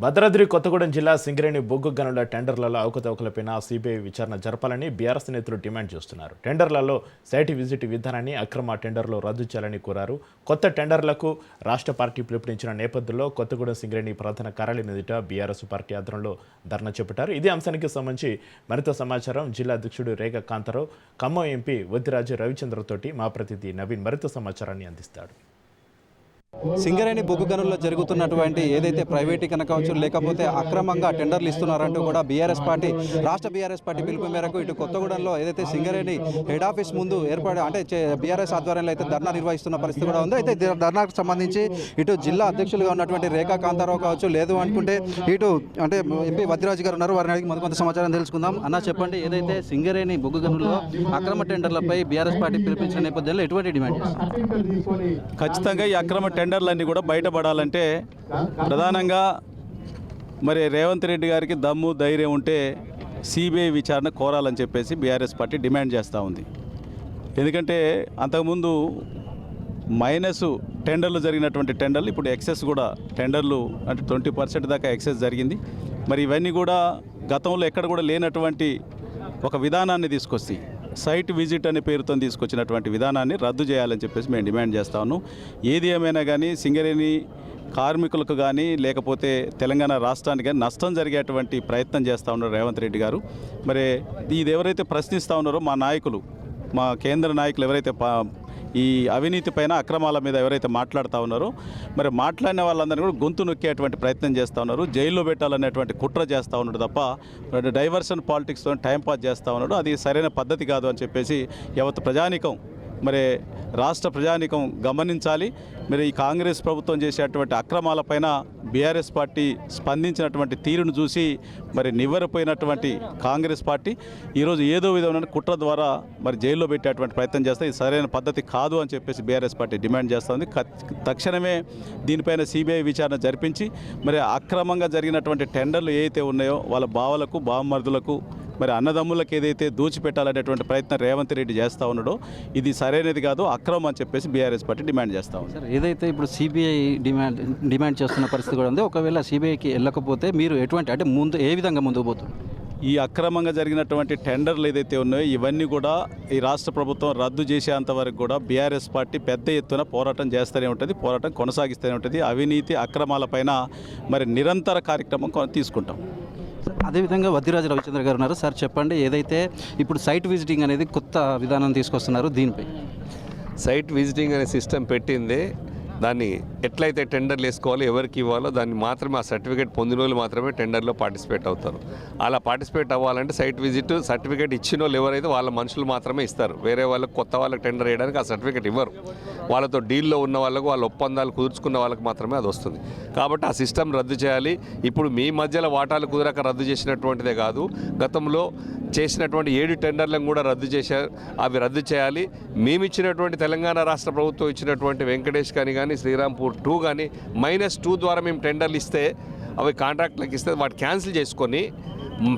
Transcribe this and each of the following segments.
భద్రాద్రి కొత్తగూడెం జిల్లా సింగరేణి బొగ్గు గనుల టెండర్లలో అవకతవకలపై సిబిఐ విచారణ జరపాలని బీఆర్ఎస్ నేతలు డిమాండ్ చేస్తున్నారు. టెండర్లలో సైట్ విజిట్ విధానాన్ని అక్రమ టెండర్లో రద్దు చేయాలని కోరారు. కొత్త టెండర్లకు రాష్ట్ర పార్టీ పిలుపునిచ్చిన నేపథ్యంలో కొత్తగూడెం సింగరేణి ప్రధాన కార్యాలయం ఎదుట బీఆర్ఎస్ పార్టీ ఆధ్వర్యంలో ధర్నా చేపట్టారు. ఇదే అంశానికి సంబంధించి మరింత సమాచారం జిల్లా అధ్యక్షుడు రేఖ కాంతారావు, ఖమ్మం ఎంపీ వద్దిరాజు రవిచంద్రతోటి మా ప్రతినిధి నవీన్ మరింత సమాచారాన్ని అందిస్తాడు. సింగరేణి బొగ్గు గనుల్లో జరుగుతున్నటువంటి ఏదైతే ప్రైవేటీకరణ కావచ్చు లేకపోతే అక్రమంగా టెండర్లు ఇస్తున్నారంటూ కూడా రాష్ట్ర బీఆర్ఎస్ పార్టీ పిలుపు మేరకు ఇటు కొత్తగూడెంలో ఏదైతే సింగరేణి హెడ్ ఆఫీస్ ముందు ఏర్పాటు బీఆర్ఎస్ ఆధ్వర్యంలో అయితే ధర్నా నిర్వహిస్తున్న పరిస్థితి కూడా ఉంది. అయితే ధర్నాకు సంబంధించి ఇటు జిల్లా అధ్యక్షులుగా ఉన్నటువంటి రేఖా కాంతారావు కావచ్చు, లేదు అనుకుంటే ఇటు ఎంపీ వద్దిరాజు గారు ఉన్నారు, వారిని అడిగి కొంత సమాచారం తెలుసుకుందాం. అన్న చెప్పండి, ఏదైతే సింగరేణి బొగ్గు గనుల్లో అక్రమ టెండర్లపై బీఆర్ఎస్ పార్టీ పిలిపించిన నేపథ్యంలో ఎటువంటి డిమాండ్ చేస్తారు? ఖచ్చితంగా ఈ అక్రమ టెండర్లన్నీ కూడా బయటపడాలంటే ప్రధానంగా మరి రేవంత్ రెడ్డి గారికి దమ్ము ధైర్యం ఉంటే సిబిఐ విచారణ కోరాలని చెప్పేసి బీఆర్ఎస్ పార్టీ డిమాండ్ చేస్తూ ఉంది. ఎందుకంటే అంతకుముందు మైనస్ టెండర్లు జరిగినటువంటి టెండర్లు ఇప్పుడు ఎక్సెస్ కూడా టెండర్లు అంటే 20% దాకా ఎక్సెస్ జరిగింది. మరి ఇవన్నీ కూడా గతంలో ఎక్కడ కూడా లేనటువంటి ఒక విధానాన్ని తీసుకొచ్చి సైట్ విజిట్ అనే పేరుతో తీసుకొచ్చినటువంటి విధానాన్ని రద్దు చేయాలని చెప్పేసి మేము డిమాండ్ చేస్తా ఉన్నాం. ఏది ఏమైనా కానీ సింగరేణి కార్మికులకు కానీ లేకపోతే తెలంగాణ రాష్ట్రానికి కానీ నష్టం జరిగేటువంటి ప్రయత్నం చేస్తూ ఉన్నారు రేవంత్ రెడ్డి గారు. మరి ఇది ఎవరైతే ప్రశ్నిస్తూ ఉన్నారో మా నాయకులు, మా కేంద్ర నాయకులు ఎవరైతే ఈ అవినీతి పైన అక్రమాల మీద ఎవరైతే మాట్లాడుతూ ఉన్నారో మరి మాట్లాడిన వాళ్ళందరినీ కూడా గొంతు నొక్కేటువంటి ప్రయత్నం చేస్తూ ఉన్నారు. జైల్లో పెట్టాలనేటువంటి కుట్ర చేస్తూ ఉన్నాడు తప్ప డైవర్షన్ పాలిటిక్స్తో టైంపాస్ చేస్తూ ఉన్నాడు. అది సరైన పద్ధతి కాదు అని చెప్పేసి యావత్ ప్రజానికం మరి రాష్ట్ర ప్రజానికం గమనించాలి. మరి ఈ కాంగ్రెస్ ప్రభుత్వం చేసేటువంటి అక్రమాలపైన బీఆర్ఎస్ పార్టీ స్పందించినటువంటి తీరును చూసి మరి నివ్వెరపోయినటువంటి కాంగ్రెస్ పార్టీ ఈరోజు ఏదో విధమైన కుట్ర ద్వారా మరి జైల్లో పెట్టేటువంటి ప్రయత్నం చేస్తే ఇది సరైన పద్ధతి కాదు అని చెప్పేసి బీఆర్ఎస్ పార్టీ డిమాండ్ చేస్తుంది. తక్షణమే దీనిపైన సిబిఐ విచారణ జరిపించి మరి అక్రమంగా జరిగినటువంటి టెండర్లు ఏవైతే ఉన్నాయో వాళ్ళ బావలకు బావమరుదులకు మరి అన్నదమ్ములకు ఏదైతే దూచిపెట్టాలనేటువంటి ప్రయత్నం రేవంత్ రెడ్డి చేస్తూ ఉన్నాడో ఇది సరైనది కాదు, అక్రమం అని చెప్పేసి బీఆర్ఎస్ పార్టీ డిమాండ్ చేస్తూ ఉంది. సార్, ఏదైతే ఇప్పుడు సిబిఐ డిమాండ్ చేస్తున్న పరిస్థితి కూడా ఉంది. ఒకవేళ సిబిఐకి వెళ్ళకపోతే మీరు ఎటువంటి ముందు ఏ విధంగా ముందుకు పోతుంది? ఈ అక్రమంగా జరిగినటువంటి టెండర్లు ఏదైతే ఉన్నాయో ఇవన్నీ కూడా ఈ రాష్ట్ర ప్రభుత్వం రద్దు చేసేంత వరకు కూడా బీఆర్ఎస్ పార్టీ పెద్ద ఎత్తున పోరాటం చేస్తూనే ఉంటుంది, పోరాటం కొనసాగిస్తూనే ఉంటుంది. అవినీతి అక్రమాలపైన మరి నిరంతర కార్యక్రమం తీసుకుంటాం. అదేవిధంగా వద్దిరాజు రవిచంద్ర గారు ఉన్నారు. సార్ చెప్పండి, ఏదైతే ఇప్పుడు సైట్ విజిటింగ్ అనేది కొత్త విధానం తీసుకొస్తున్నారు, దీనిపై సైట్ విజిటింగ్ అనే సిస్టమ్ పెట్టింది. దాన్ని ఎట్లయితే టెండర్లు వేసుకోవాలో ఎవరికి ఇవ్వాలో దాన్ని మాత్రమే ఆ సర్టిఫికేట్ పొందిన వాళ్ళు మాత్రమే టెండర్లో పార్టిసిపేట్ అవుతారు. అలా పార్టిసిపేట్ అవ్వాలంటే సైట్ విజిట్ సర్టిఫికేట్ ఇచ్చిన వాళ్ళు ఎవరైతే వాళ్ళ మనుషులు మాత్రమే ఇస్తారు. వేరే వాళ్ళకి కొత్త వాళ్ళకి టెండర్ వేయడానికి ఆ సర్టిఫికేట్ ఇవ్వరు. వాళ్ళతో డీల్లో ఉన్న వాళ్ళకు వాళ్ళ ఒప్పందాలు కుదుర్చుకున్న వాళ్ళకి మాత్రమే అది వస్తుంది. కాబట్టి ఆ సిస్టమ్ రద్దు చేయాలి. ఇప్పుడు మీ మధ్యలో వాటాలు కుదరక రద్దు చేసినటువంటిదే కాదు, గతంలో చేసినటువంటి 7 టెండర్లను కూడా రద్దు చేశారు. అవి రద్దు చేయాలి. మేమిచ్చినటువంటి తెలంగాణ రాష్ట్ర ప్రభుత్వం ఇచ్చినటువంటి వెంకటేష్ కానీ శ్రీరాంపూర్ 2 కానీ -2 ద్వారా మేము టెండర్లు ఇస్తే అవి కాంట్రాక్ట్లకు ఇస్తే వాటి క్యాన్సిల్ చేసుకొని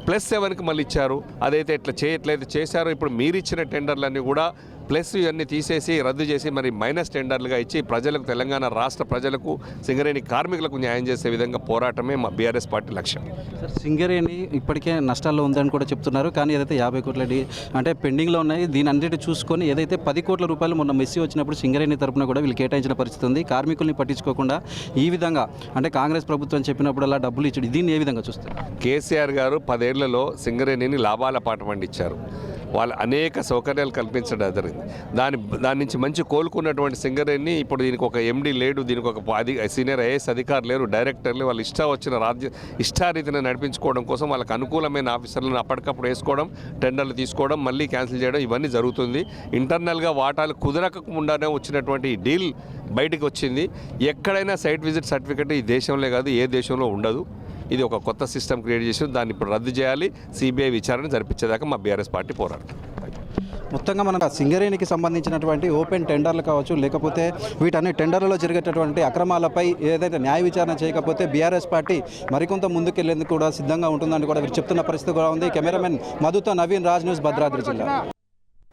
+7కి మళ్ళీ ఇచ్చారు. అదైతే ఎట్లయితే చేశారో ఇప్పుడు మీరు ఇచ్చిన టెండర్లన్నీ కూడా ప్లస్ ఇవన్నీ తీసేసి రద్దు చేసి మరి మైనస్ టెండర్లుగా ఇచ్చి ప్రజలకు, తెలంగాణ రాష్ట్ర ప్రజలకు, సింగరేణి కార్మికులకు న్యాయం చేసే విధంగా పోరాటమే మా బీఆర్ఎస్ పార్టీ లక్ష్యం. సార్, సింగరేణి ఇప్పటికే నష్టాల్లో ఉందని కూడా చెప్తున్నారు. కానీ ఏదైతే 50 కోట్ల అంటే పెండింగ్లో ఉన్నాయి, దీని అన్నిటి చూసుకొని ఏదైతే 10 కోట్ల రూపాయలు మొన్న మెస్సీ వచ్చినప్పుడు సింగరేణి తరపున కూడా వీళ్ళు కేటాయించిన పరిస్థితి ఉంది. కార్మికుల్ని పట్టించుకోకుండా ఈ విధంగా అంటే కాంగ్రెస్ ప్రభుత్వం చెప్పినప్పుడల్లా డబ్బులు ఇచ్చాడు. దీన్ని ఏ విధంగా చూస్తారు? కేసీఆర్ గారు 10 ఏళ్లలో సింగరేణిని లాభాల పాట పండించారు. వాళ్ళు అనేక సౌకర్యాలు కల్పించడం జరిగింది. దాని నుంచి మంచి కోలుకున్నటువంటి సింగరేణి ఇప్పుడు దీనికి ఒక ఎండీ లేడు, దీనికి ఒక సీనియర్ ఐఏఎస్ అధికారులు లేరు, డైరెక్టర్లు. వాళ్ళు ఇష్టారీతిని నడిపించుకోవడం కోసం వాళ్ళకి అనుకూలమైన ఆఫీసర్లను అప్పటికప్పుడు వేసుకోవడం, టెండర్లు తీసుకోవడం, మళ్ళీ క్యాన్సిల్ చేయడం ఇవన్నీ జరుగుతుంది. ఇంటర్నల్గా వాటాలు కుదరకుండానే వచ్చినటువంటి డీల్ బయటకు వచ్చింది. ఎక్కడైనా సైట్ విజిట్ సర్టిఫికేట్ ఈ దేశంలో కాదు ఏ దేశంలో ఉండదు. ఇది ఒక కొత్త సిస్టమ్ క్రియేట్ చేసి దాన్ని ఇప్పుడు రద్దు చేయాలి. సిబిఐ విచారణ జరిపించేదాకా మా బీఆర్ఎస్ పార్టీ పోరాడుతుంది. మొత్తంగా మన సింగరేణికి సంబంధించినటువంటి ఓపెన్ టెండర్లు కావచ్చు లేకపోతే వీటన్ని టెండర్లలో జరిగేటటువంటి అక్రమాలపై ఏదైతే న్యాయ విచారణ చేయకపోతే బీఆర్ఎస్ పార్టీ మరికొంత ముందుకెళ్లేందుకు కూడా సిద్ధంగా ఉంటుందని కూడా వీరు చెప్తున్న పరిస్థితి కూడా ఉంది. కెమెరామెన్ మధుతో నవీన్, రాజ్ న్యూస్, భద్రాద్రి జిల్లా.